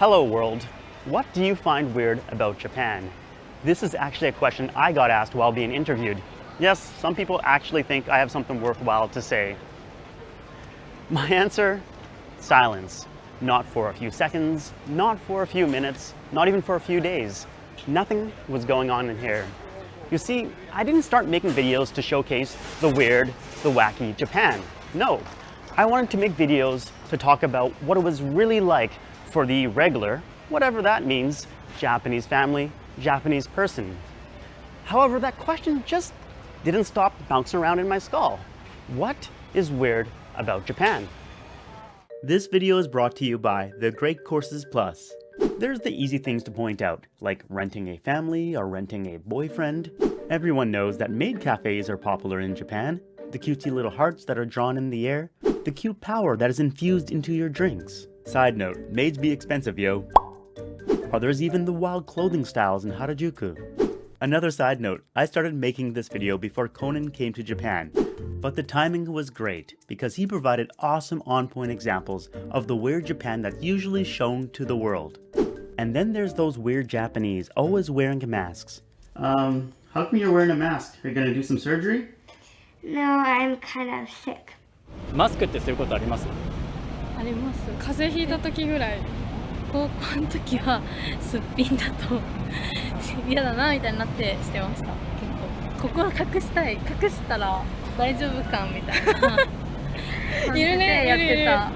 Hello world, what do you find weird about Japan? This is actually a question I got asked while being interviewed. Yes, some people actually think I have something worthwhile to say. My answer? Silence. Not for a few seconds, not for a few minutes, not even for a few days. Nothing was going on in here. You see, I didn't start making videos to showcase the weird, the wacky Japan. No, I wanted to make videos to talk about what it was really like for the regular, whatever that means, Japanese family, Japanese person. However, that question just didn't stop bouncing around in my skull. What is weird about Japan? This video is brought to you by The Great Courses Plus. There's the easy things to point out, like renting a family or renting a boyfriend. Everyone knows that maid cafes are popular in Japan, the cutesy little hearts that are drawn in the air, the cute power that is infused into your drinks. Side note, maids be expensive, yo. Or there's even the wild clothing styles in Harajuku. Another side note, I started making this video before Conan came to Japan, but the timing was great because he provided awesome on-point examples of the weird Japan that's usually shown to the world. And then there's those weird Japanese always wearing masks. How come you're wearing a mask? Are you gonna do some surgery? No, I'm kind of sick. マスクってすることあります？あります。風邪ひいた時ぐらい、高校の時はすっぴんだと嫌だなみたいになってしてました。結構ここは隠したい、隠したら大丈夫かみたいな感じでやってた。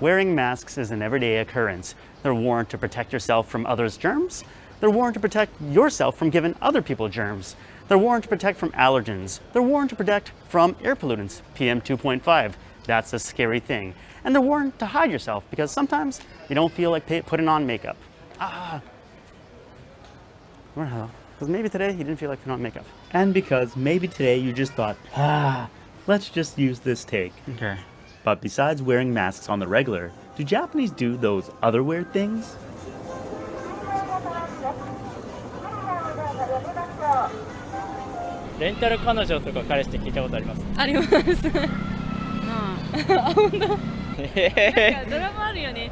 Wearing masks is an everyday occurrence. They're worn to protect yourself from others' germs. They're worn to protect yourself from giving other people germs. They're worn to protect from allergens. They're worn to protect from air pollutants, PM 2.5. That's a scary thing. And they're worn to hide yourself because sometimes you don't feel like putting on makeup. Because maybe today you didn't feel like putting on makeup. And because maybe today you just thought, let's just use this take. Okay. But besides wearing masks on the regular, do Japanese do those other weird things? レンタル彼女とか彼氏って聞いたことあります？あります。あ、本当。なんかドラマあるよね。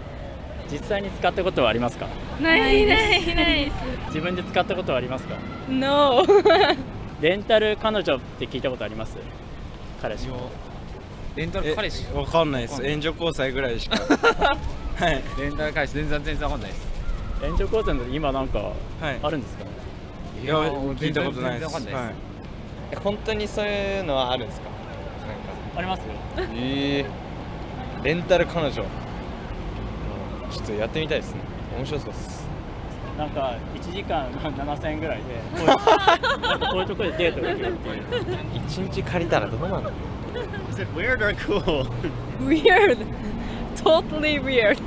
実際に使ったことはありますか？ないです。自分で使ったことはありますか？ No レンタル彼女って聞いたことあります？彼氏。レンタル彼氏わかんないです。援助交際ぐらいしかはい。レンタル彼氏全然わかんないです。援助交際の今なんかあるんですか？いや聞いたことないです。本当にそういうのはあるんですか？あります？レンタル彼女ちょっとやってみたいですね。面白そうです。なんか1時間7000円ぐらいでこういうところでデートできるっていう。1日借りたらどうなの？ Is it weird or cool? Weird. Totally weird.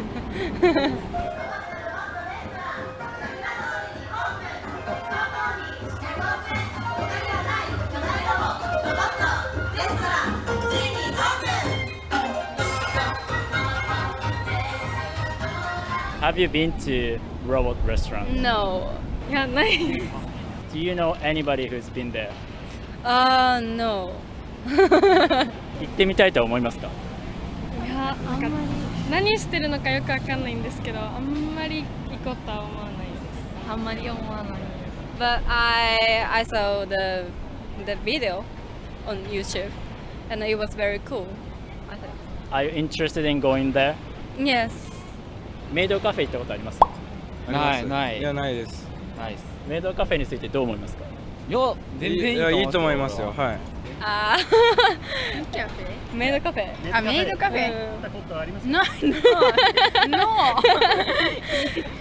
Have you been to Robot Restaurant? No. いや、ない。Do you know anybody who's been there? No. 行ってみたいと思いますか？いや、あんまり何してるのかよくわかんないんですけど、あんまり行こうとは思わないです。あんまり思わないです。But I saw the video on YouTube and it was very cool. I think. Are you interested in going there? Yes. メイドカフェ行ったことあります？ないいやないです。ないです。メイドカフェについてどう思いますか？いや全然いいと思いますよ。はい。メイドカフェ。メイドカフェ。行ったことありますか？ No.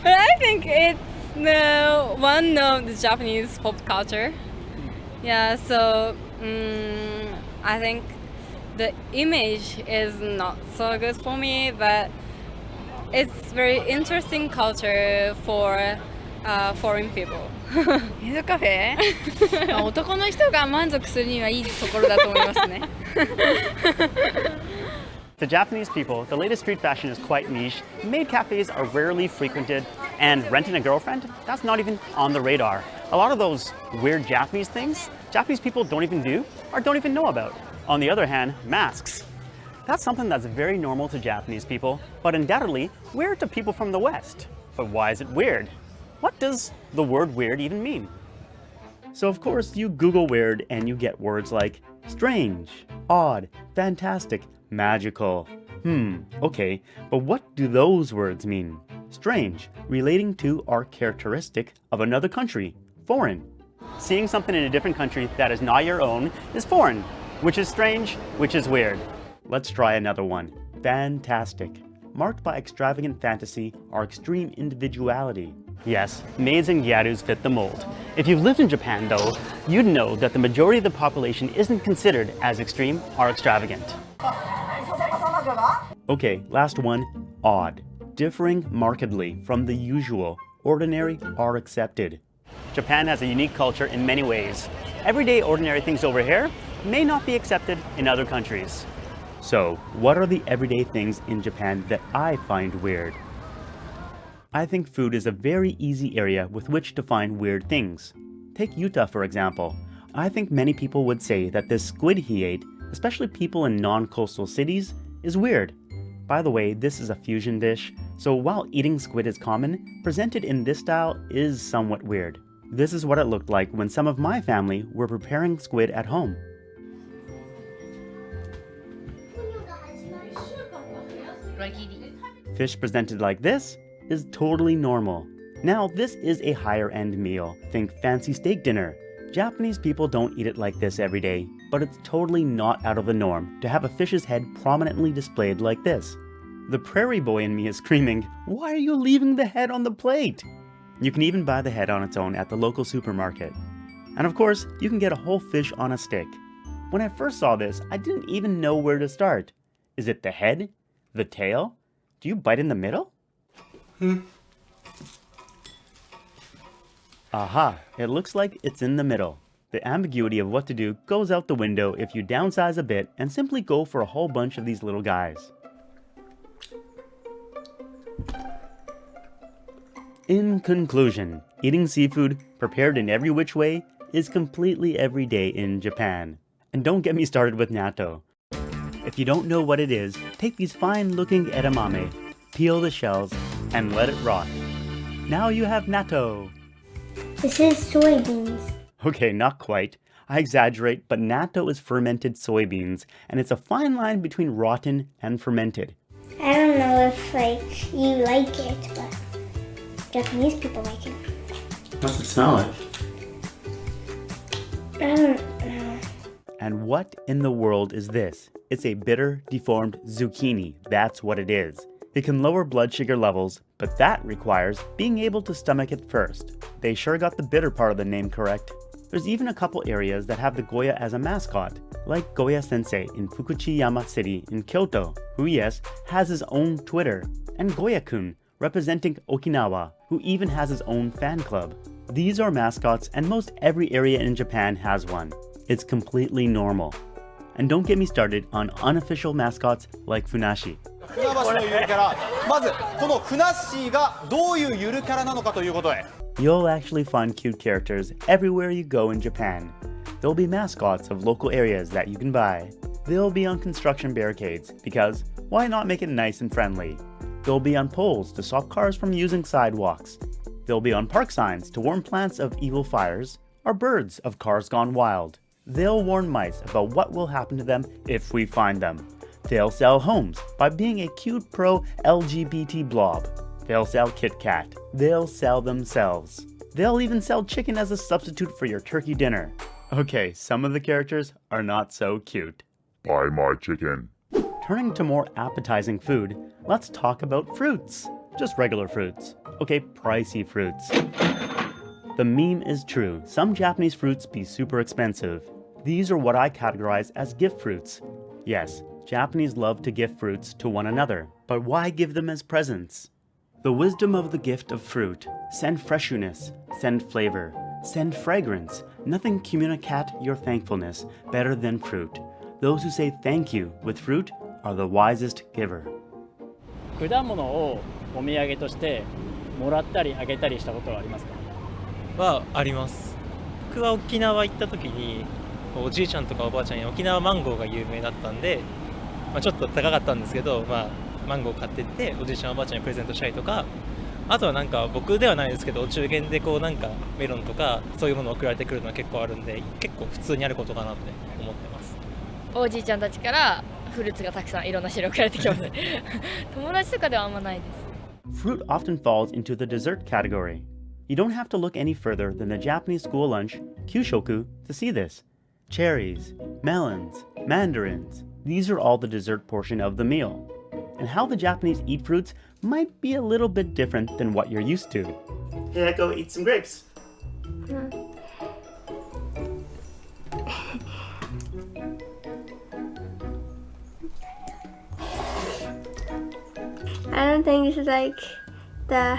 But I think it's one of the Japanese pop culture. Yeah, so I think the image is not so good for me, but it's very interesting culture for foreign people. メイドカフェまあ男の人が満足するにはいいところだと思いますね。To Japanese people, the latest street fashion is quite niche, maid cafes are rarely frequented, and renting a girlfriend, that's not even on the radar. A lot of those weird Japanese things, Japanese people don't even do or don't even know about. On the other hand, masks. That's something that's very normal to Japanese people, but undoubtedly weird to people from the West. But why is it weird? What does the word weird even mean? So of course you Google weird and you get words like strange, odd, fantastic, magical. Okay, but what do those words mean? Strange, relating to or characteristic of another country, foreign. Seeing something in a different country that is not your own is foreign, which is strange, which is weird. Let's try another one. Fantastic, marked by extravagant fantasy or extreme individuality. Yes, maids and gyarus fit the mold. If you've lived in Japan though, you'd know that the majority of the population isn't considered as extreme or extravagant. Okay, last one, odd, differing markedly from the usual, ordinary, or accepted. Japan has a unique culture in many ways. Everyday ordinary things over here may not be accepted in other countries. So, what are the everyday things in Japan that I find weird? I think food is a very easy area with which to find weird things. Take Yuta for example. I think many people would say that this squid he ate, especially people in non-coastal cities, is weird. By the way, this is a fusion dish, so while eating squid is common, presented in this style is somewhat weird. This is what it looked like when some of my family were preparing squid at home. Fish presented like this is totally normal. Now this is a higher end meal, think fancy steak dinner. Japanese people don't eat it like this every day, but it's totally not out of the norm to have a fish's head prominently displayed like this. The prairie boy in me is screaming, "Why are you leaving the head on the plate?" You can even buy the head on its own at the local supermarket. And of course, you can get a whole fish on a stick. When I first saw this, I didn't even know where to start. Is it the head? The tail? Do you bite in the middle? Aha, it looks like it's in the middle. The ambiguity of what to do goes out the window if you downsize a bit and simply go for a whole bunch of these little guys. In conclusion, eating seafood, prepared in every which way, is completely everyday in Japan. And don't get me started with natto. If you don't know what it is, take these fine-looking edamame, peel the shells, and let it rot. Now you have natto. This is soybeans. Okay, not quite. I exaggerate, but natto is fermented soybeans, and it's a fine line between rotten and fermented. I don't know if you like it, but Japanese people like it. What's it smell like? I don't know. And what in the world is this? It's a bitter, deformed zucchini. That's what it is. It can lower blood sugar levels, but that requires being able to stomach it first. They sure got the bitter part of the name correct. There's even a couple areas that have the Goya as a mascot, like Goya Sensei in Fukuchiyama City in Kyoto, who yes, has his own Twitter, and Goya-kun, representing Okinawa, who even has his own fan club. These are mascots and most every area in Japan has one. It's completely normal. And don't get me started on unofficial mascots like Funashi. 船橋のゆるキャラ、まずこのふなっしーがどういうゆるキャラなのかということへ。 You'll actually find cute characters everywhere you go in Japan. There'll be mascots of local areas that you can buy. They'll be on construction barricades, because why not make it nice and friendly? They'll be on poles to stop cars from using sidewalks. They'll be on park signs to warn plants of evil fires, or birds of cars gone wild. They'll warn mice about what will happen to them if we find them. They'll sell homes by being a cute pro-LGBT blob. They'll sell Kit Kat. They'll sell themselves. They'll even sell chicken as a substitute for your turkey dinner. Okay, some of the characters are not so cute. Buy my chicken. Turning to more appetizing food, let's talk about fruits. Just regular fruits. Okay, pricey fruits. The meme is true. Some Japanese fruits be super expensive. These are what I categorize as gift fruits. Yes, Japanese love to gift fruits to one another, but why give them as presents? The wisdom of the gift of fruit. Send freshness, send flavor, send fragrance. Nothing communicate your thankfulness better than fruit. Those who say thank you with fruit are the wisest giver. 果物をお土産としてもらったりあげたりしたことはありますか？はあります。僕は沖縄行った時におじいちゃんとかおばあちゃんに沖縄マンゴーが有名だったんでまあ、ちょっと高かったんですけど、まあ、マンゴー買ってっておじいちゃんおばあちゃんにプレゼントしたりとか、あとはなんか僕ではないですけどお中元でこうなんかメロンとかそういうものを送られてくるのは結構あるんで、結構普通にあることかなって思ってます。おじいちゃんたちからフルーツがたくさんいろんな種類送られてきます友達とかではあんまないです。 Fruit often falls into the dessert category. You don't have to look any further than the Japanese school lunch, Kyushoku, to see this. Cherries, melons, mandarins, these are all the dessert portion of the meal. And how the Japanese eat fruits might be a little bit different than what you're used to. Yeah, go eat some grapes. I don't think this is like the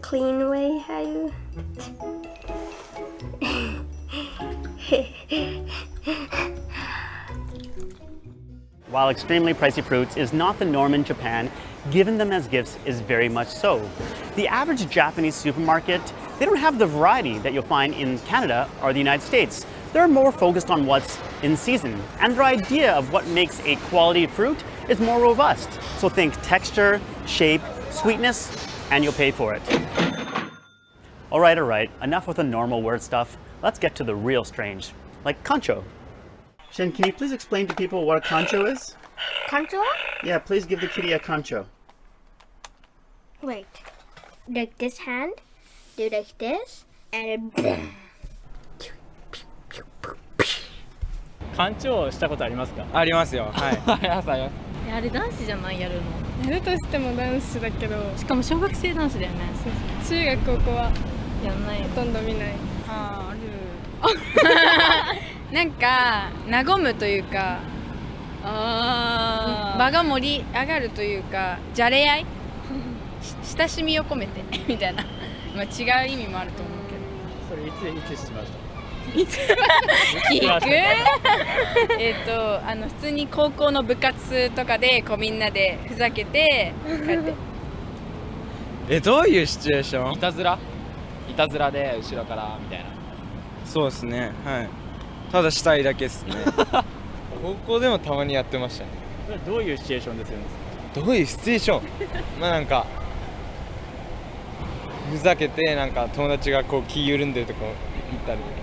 clean way how you While extremely pricey fruits is not the norm in Japan, giving them as gifts is very much so. The average Japanese supermarket, they don't have the variety that you'll find in Canada or the United States. They're more focused on what's in season, and their idea of what makes a quality fruit is more robust. So think texture, shape, sweetness, and you'll pay for it. All right, enough with the normal word stuff. Let's get to the real strange, like kancho. Shin, can you please explain to people what a kancho is? Kancho? Yeah, please give the kitty a kancho. Wait. Like this hand, do like this, and then 干潮したことありますか？ありますよ。はい。朝よ。あれ男子じゃないやるの。やるとしても男子だけど、しかも小学生男子だよね。中学高校はやんないほとんど見ない。あるなんか和むというか場が盛り上がるというかじゃれ合い親しみを込めてみたいな、まあ、違う意味もあると思うけど。それいつしました？いつ聞く普通に高校の部活とかでこうみんなでふざけてこうやってどういうシチュエーション？いたずらで後ろからみたいな。そうですね。はい。ただしたいだけですね。高校でもたまにやってましたね。それどういうシチュエーションでするんですか？どういうシチュエーション？まあなんかふざけてなんか友達がこう気緩んでるとこ行ったりとか。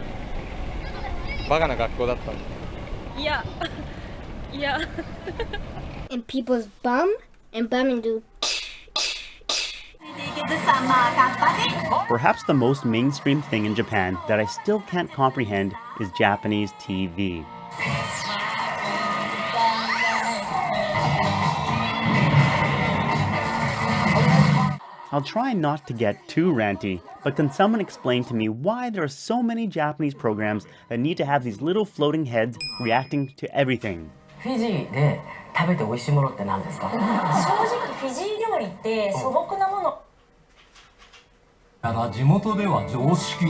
バカな学校だったんで。いや and people's bum and do. Perhaps the most mainstream thing in Japan that I still can't comprehend is Japanese TV. I'll try not to get too ranty, but can someone explain to me why there are so many Japanese programs that need to have these little floating heads reacting to everything? フィジーで食べて美味しいものって何ですか？正直フィジー料理って素朴なもの。だから地元では常識。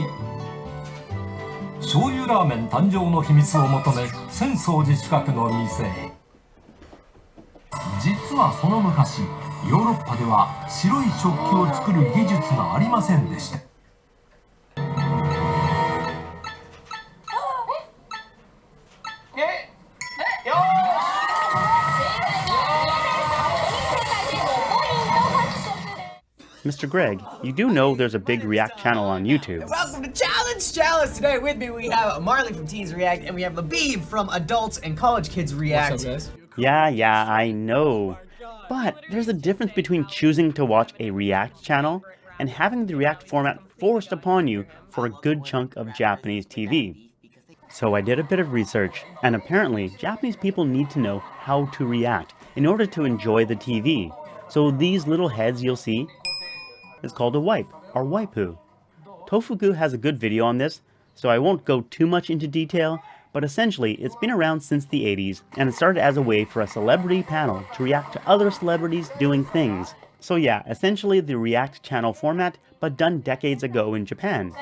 醤油ラーメン誕生の秘密を求め浅草寺近くの店へ。実はその昔ヨーロッパでは白い食器を作る技術がありませんでした。Mr. Greg, you do know there's a big React channel on YouTube. Welcome to Challenge! Today with me we have Marley from Teens React and we have Labib from Adults and College Kids React. What's up, guys? Yeah, I know. But there's a difference between choosing to watch a React channel and having the React format forced upon you for a good chunk of Japanese TV. So I did a bit of research, and apparently Japanese people need to know how to react in order to enjoy the TV. So these little heads you'll see is called a wipe, or waipu. Tofuku has a good video on this, so I won't go too much into detail, but essentially it's been around since the 80s, and it started as a way for a celebrity panel to react to other celebrities doing things. So yeah, essentially the React channel format, but done decades ago in Japan.